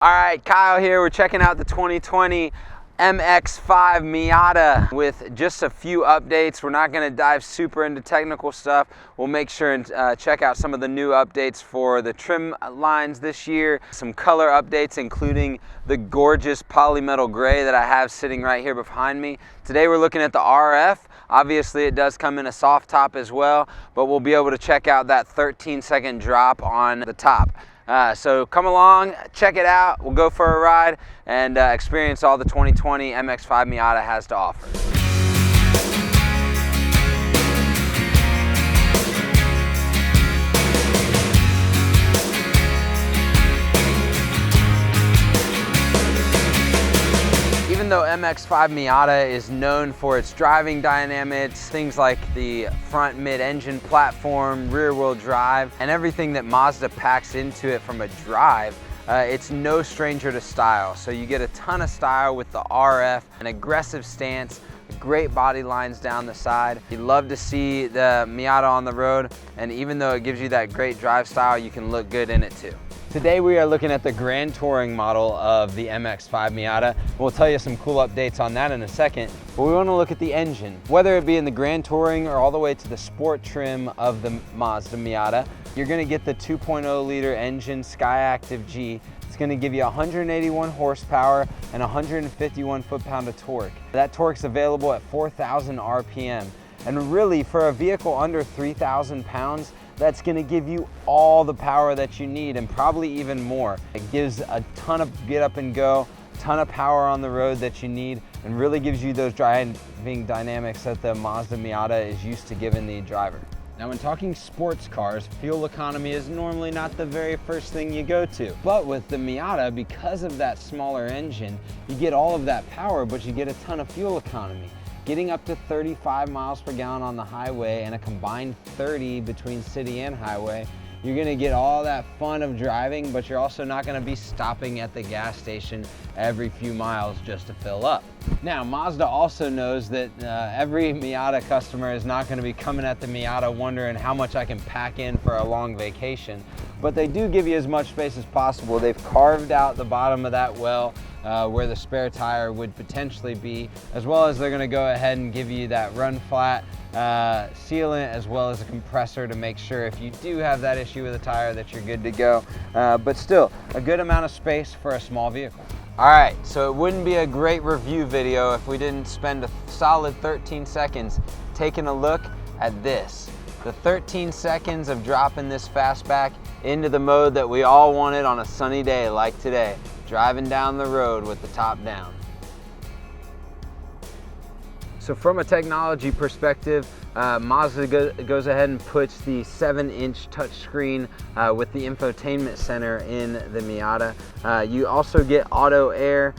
All right, Kyle here. We're checking out the 2020 MX-5 Miata with just a few updates. We're not going to dive super into technical stuff. We'll make sure and check out some of the new updates for the trim lines this year. Some color updates, including the gorgeous polymetal gray that I have sitting right here behind me. Today we're looking at the RF. Obviously it does come in a soft top as well, but we'll be able to check out that 13-second drop on the top. So come along, check it out. We'll go for a ride and experience all the 2020 MX-5 Miata has to offer. Even though MX-5 Miata is known for its driving dynamics, things like the front mid-engine platform, rear-wheel drive, and everything that Mazda packs into it from a drive, it's no stranger to style. So you get a ton of style with the RF, an aggressive stance, great body lines down the side. You love to see the Miata on the road, and even though it gives you that great drive style, you can look good in it too. Today we are looking at the Grand Touring model of the MX-5 Miata. We'll tell you some cool updates on that in a second, but we want to look at the engine. Whether it be in the Grand Touring or all the way to the sport trim of the Mazda Miata, you're going to get the 2.0 liter engine Skyactiv G. It's going to give you 181 horsepower and 151 foot-pound of torque. That torque's available at 4,000 RPM. And really, for a vehicle under 3,000 pounds, that's going to give you all the power that you need and probably even more. It gives a ton of get up and go, ton of power on the road that you need, and really gives you those driving dynamics that the Mazda Miata is used to giving the driver. Now, when talking sports cars, fuel economy is normally not the very first thing you go to. But with the Miata, because of that smaller engine, you get all of that power, but you get a ton of fuel economy. Getting up to 35 miles per gallon on the highway and a combined 30 between city and highway, you're gonna get all that fun of driving, but you're also not gonna be stopping at the gas station every few miles just to fill up. Now, Mazda also knows that every Miata customer is not gonna be coming at the Miata wondering how much I can pack in for a long vacation, but they do give you as much space as possible. They've carved out the bottom of that well where the spare tire would potentially be, as well as they're gonna go ahead and give you that run flat sealant as well as a compressor to make sure if you do have that issue with a tire that you're good to go. But still, a good amount of space for a small vehicle. All right, so it wouldn't be a great review video if we didn't spend a solid 13 seconds taking a look at this. The 13 seconds of dropping this fastback into the mode that we all wanted on a sunny day like today, driving down the road with the top down. So from a technology perspective, Mazda goes ahead and puts the 7-inch touchscreen with the Infotainment Center in the Miata. You also get auto air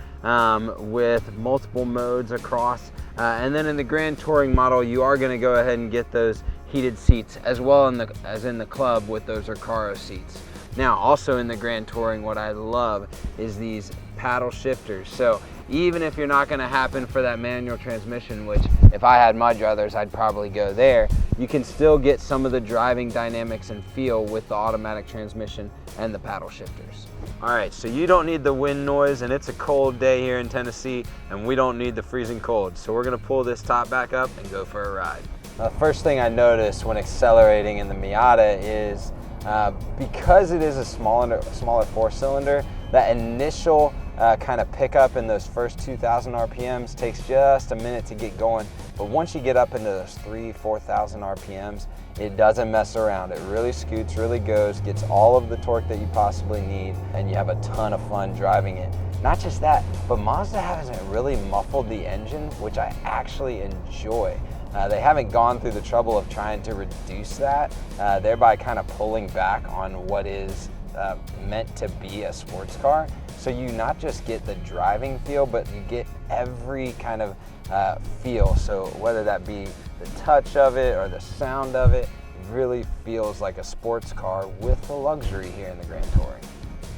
with multiple modes across. And then in the Grand Touring model, you are going to go ahead and get those heated seats as well as in the Club with those Recaro seats. Now, also in the Grand Touring, what I love is these paddle shifters. So even if you're not going to happen for that manual transmission, which if I had my druthers, I'd probably go there, you can still get some of the driving dynamics and feel with the automatic transmission and the paddle shifters. All right, so you don't need the wind noise, and it's a cold day here in Tennessee, and we don't need the freezing cold. So we're going to pull this top back up and go for a ride. The first thing I noticed when accelerating in the Miata is because it is a smaller four-cylinder, that initial kind of pickup in those first 2,000 RPMs takes just a minute to get going. But once you get up into those 3,000–4,000 RPMs, it doesn't mess around. It really scoots, really goes, gets all of the torque that you possibly need, and you have a ton of fun driving it. Not just that, but Mazda hasn't really muffled the engine, which I actually enjoy. They haven't gone through the trouble of trying to reduce that, thereby kind of pulling back on what is meant to be a sports car. So you not just get the driving feel, but you get every kind of feel. So whether that be the touch of it or the sound of it, really feels like a sports car with the luxury here in the Grand Touring.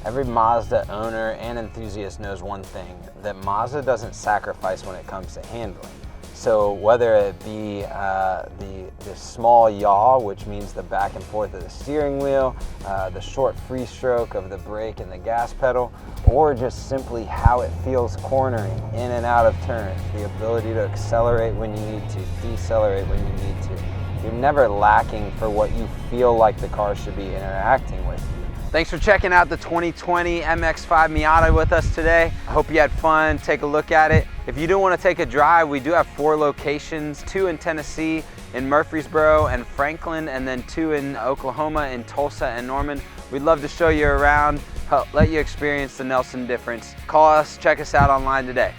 Every Mazda owner and enthusiast knows one thing, that Mazda doesn't sacrifice when it comes to handling. So whether it be the small yaw, which means the back and forth of the steering wheel, the short free stroke of the brake and the gas pedal, or just simply how it feels cornering in and out of turns, the ability to accelerate when you need to, decelerate when you need to. You're never lacking for what you feel like the car should be interacting with you. Thanks for checking out the 2020 MX-5 Miata with us today. I hope you had fun. Take a look at it. If you do want to take a drive, we do have 4 locations, 2 in Tennessee, in Murfreesboro and Franklin, and then 2 in Oklahoma, in Tulsa and Norman. We'd love to show you around, let you experience the Nelson difference. Call us, check us out online today.